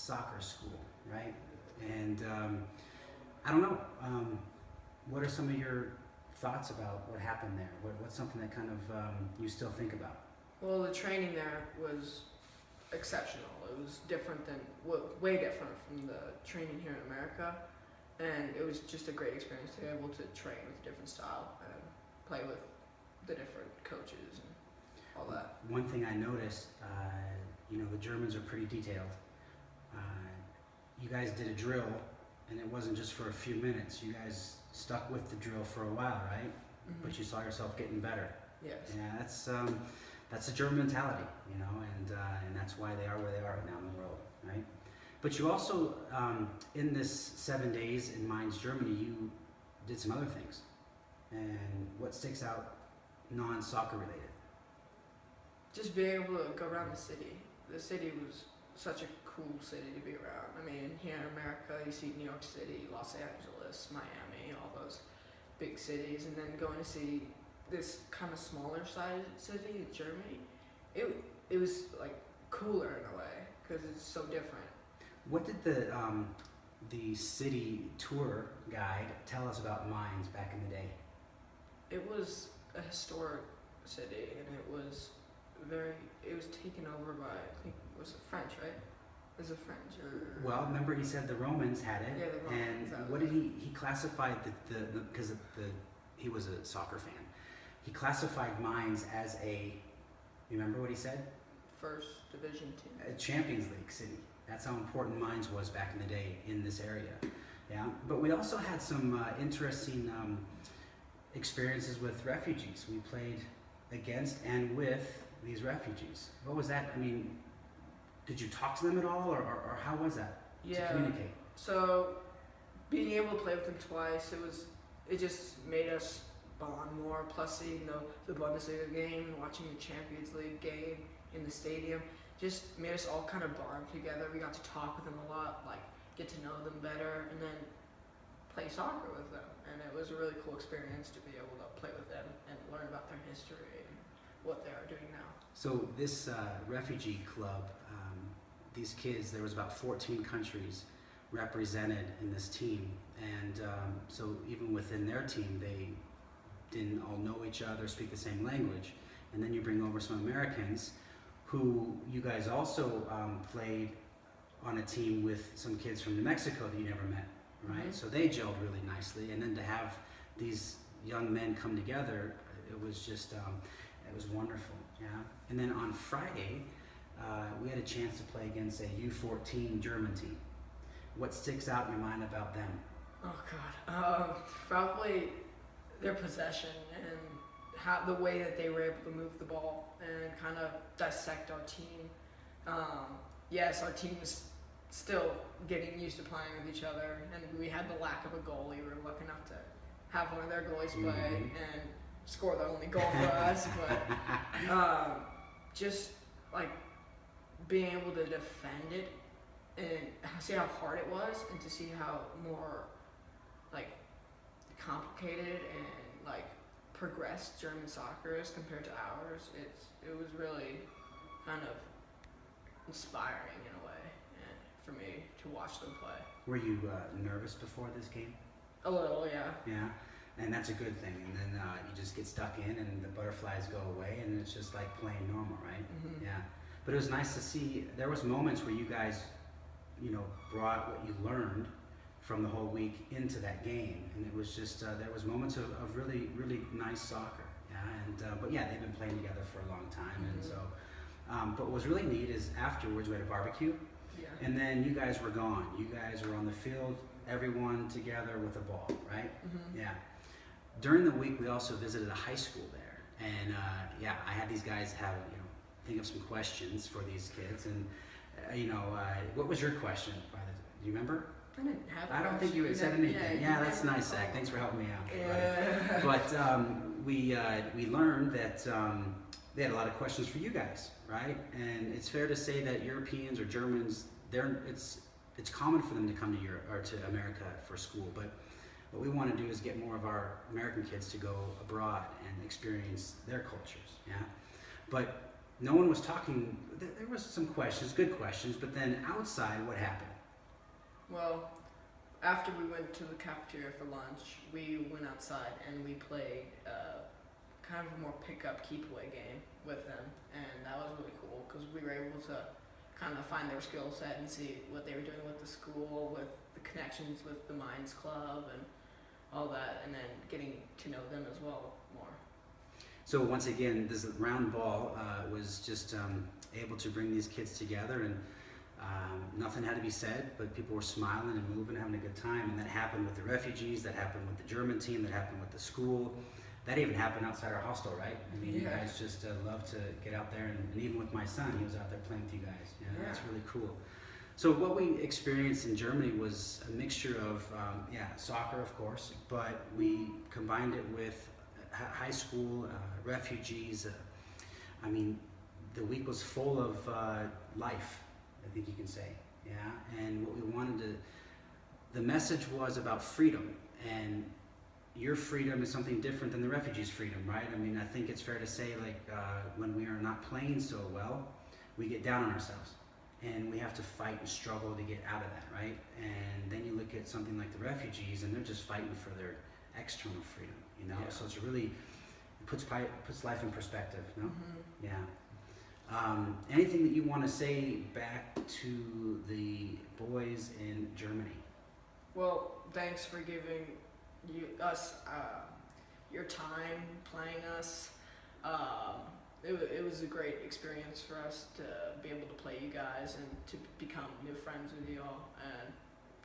soccer school, right? And I don't know, what are some of your thoughts about what happened there? What's something that kind of you still think about? Well, the training there was exceptional. It was different than, way different from the training here in America, and it was just a great experience to be able to train with a different style and play with the different coaches and all that. One thing I noticed, the Germans are pretty detailed. You guys did a drill, and it wasn't just for a few minutes. You guys stuck with the drill for a while, right? Mm-hmm. But you saw yourself getting better. Yes. Yeah, that's a German mentality, and that's why they are where they are right now in the world, right? But you also, in this 7 days in Mainz, Germany, you did some other things. And what sticks out non-soccer related? Just being able to go around the city. The city was such a cool city to be around. I mean, here in America, you see New York City, Los Angeles, Miami, all those big cities, and then going to see this kind of smaller sized city in Germany, it was like cooler in a way because it's so different. What did the city tour guide tell us about Mainz back in the day? It was a historic city, and it was taken over by, I think, was it French, right? Was it French or? Well, remember he said the Romans had it. Yeah, the Romans. And what did he classified because he was a soccer fan. He classified Mainz as you remember what he said? First division team. A Champions League city. That's how important Mainz was back in the day in this area. Yeah, but we also had some interesting experiences with refugees. We played against and with these refugees. What was that? I mean, did you talk to them at all, or how was that to communicate? So being able to play with them twice, it just made us bond more. Plus seeing the Bundesliga game, watching the Champions League game in the stadium, just made us all kind of bond together. We got to talk with them a lot, like get to know them better, and then play soccer with them. And it was a really cool experience to be able to play with them and learn about their history and what they are doing now. So this refugee club, these kids, there was about 14 countries represented in this team, and so even within their team, they didn't all know each other, speak the same language, and then you bring over some Americans who you guys also played on a team with some kids from New Mexico that you never met, right? Mm-hmm. So they gelled really nicely, and then to have these young men come together, it was just, it was wonderful, yeah. And then on Friday, we had a chance to play against a U14 German team. What sticks out in your mind about them? Oh God, probably their possession and the way that they were able to move the ball and kind of dissect our team. Yes, our team is still getting used to playing with each other, and we had the lack of a goalie. We were lucky enough to have one of their goalies play and score the only goal for us. But just like being able to defend it and see how hard it was, and to see how more like complicated and like progressed German soccer is compared to ours. It was really kind of inspiring in a way, and for me to watch them play. Were you nervous before this game? A little, yeah. Yeah, and that's a good thing. And then you just get stuck in, and the butterflies go away, and it's just like playing normal, right? Mm-hmm. Yeah. But it was nice to see. There was moments where you guys, brought what you learned from the whole week into that game, and it was just there was moments of really, really nice soccer. Yeah, and but yeah, they've been playing together for a long time, Mm-hmm. and so. But what was really neat is afterwards we had a barbecue, Yeah. and then you guys were gone. You guys were on the field, everyone together with a ball, right? Mm-hmm. Yeah. During the week, we also visited a high school there, and I had these guys think of some questions for these kids, and what was your question? Do you remember? I didn't have. I don't think you had said anything. Yeah, that's nice, Zach. Thanks for helping me out. Yeah. But we learned that they had a lot of questions for you guys, right? And it's fair to say that Europeans or Germans, it's common for them to come to Europe or to America for school. But what we want to do is get more of our American kids to go abroad and experience their cultures. Yeah. But no one was talking. There was some questions, good questions, but then outside, what happened? Well, after we went to the cafeteria for lunch, we went outside and we played kind of a more pick-up, keep-away game with them, and that was really cool because we were able to kind of find their skill set and see what they were doing with the school, with the connections with the Mainz Club and all that, and then getting to know them as well more. So once again, this round ball was just able to bring these kids together, and nothing had to be said, but people were smiling and moving, having a good time, and that happened with the refugees, that happened with the German team, that happened with the school. That even happened outside our hostel, right? I mean, you guys just love to get out there, and even with my son, he was out there playing with you guys. That's really cool. So what we experienced in Germany was a mixture of, soccer, of course, but we combined it with high school, refugees. I mean, the week was full of life, I think you can say, and what we wanted to, the message was about freedom, and your freedom is something different than the refugees' freedom, right? I mean, I think it's fair to say, like, when we are not playing so well, we get down on ourselves, and we have to fight and struggle to get out of that, right? And then you look at something like the refugees, and they're just fighting for their external freedom, you know? So it's really, it puts life in perspective, no? Anything that you want to say back to the boys in Germany? Well, thanks for giving us your time playing us. It was a great experience for us to be able to play you guys and to become new friends with you all, and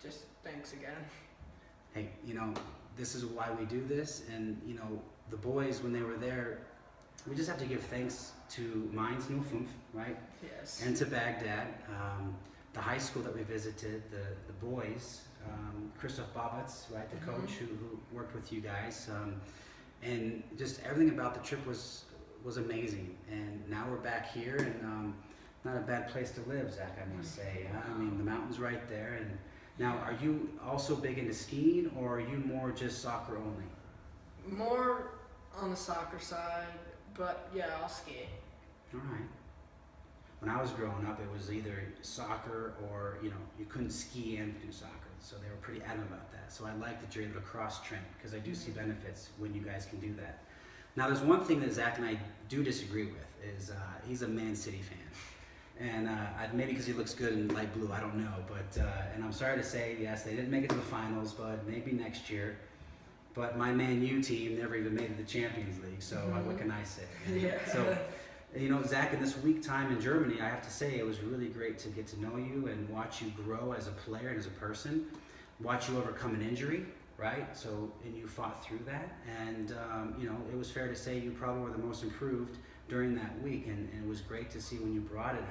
just thanks again. Hey, you know, this is why we do this, and you know, the boys, when they were there, we just have to give thanks to Mainz 05, right? Yes. And to Baghdad, the high school that we visited, the boys, Christoph Babitz, right, the coach who worked with you guys, and just everything about the trip was amazing. And now we're back here, and not a bad place to live, Zach, I must say. I mean, the mountain's right there. And now, are you also big into skiing, or are you more just soccer only? More on the soccer side, but yeah, I'll ski. All right. When I was growing up, it was either soccer or, you know, you couldn't ski and do soccer. So they were pretty adamant about that. So I like that you're able to cross-train, because I do see benefits when you guys can do that. Now, there's one thing that Zach and I do disagree with, is he's a Man City fan. And maybe because he looks good in light blue, I don't know. But and I'm sorry to say, yes, they didn't make it to the finals, but maybe next year. But my Man U team never even made it to the Champions League, so what can I say? So, you know, Zach, in this week time in Germany, I have to say it was really great to get to know you and watch you grow as a player and as a person, watch you overcome an injury, right? So, and you fought through that, and you know, it was fair to say you probably were the most improved during that week, and it was great to see when you brought it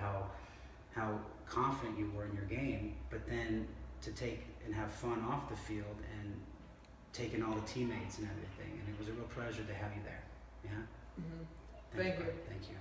how confident you were in your game, but then to take and have fun off the field and taking all the teammates and everything, and it was a real pleasure to have you there. Thank you. Thank you.